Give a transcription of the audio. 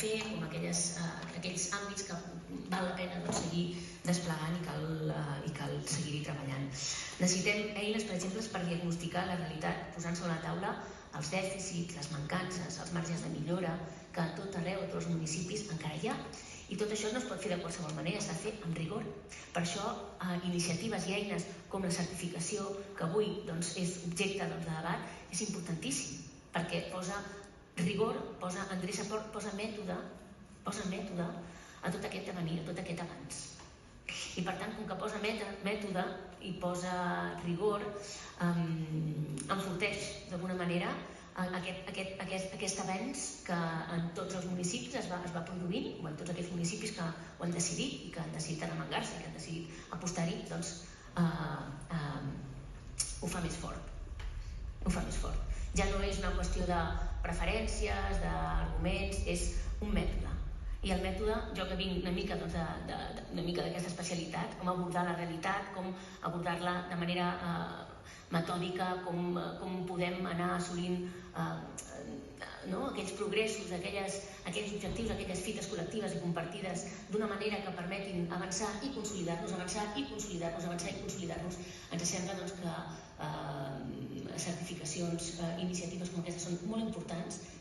fer, com aquells àmbits que val la pena seguir desplegant i cal seguir-hi treballant. Necessitem eines, per exemple, per diagnosticar la realitat, posant sobre la taula els dèficits, les mancances, els marges de millora, que a tot arreu, a tots els municipis, encara hi ha. I tot això no es pot fer de qualsevol manera, s'ha de fer amb rigor. Per això, iniciatives i eines com la certificació, que avui és objecte de debat, és importantíssim, perquè posa rigor, endreça, posa mètode a tot aquest avenir, a tot aquest avanç. I per tant, com que posa mètode i posa rigor, enforteix d'alguna manera aquest avenç que en tots els municipis es va produint, o en tots aquells municipis que ho han decidit i que han decidit arremangar-se i que han decidit apostar-hi, doncs ho fa més fort. Ja no és una qüestió de preferències, d'arguments, és un mètode. I el mètode, jo que vinc una mica d'aquesta especialitat, com abordar la realitat, com abordar-la de manera metòdica, com podem anar assolint aquells progressos, aquells objectius, aquelles fites col·lectives i compartides d'una manera que permetin avançar i consolidar-nos, ens sembla que certificacions, iniciatives com aquestes són molt importants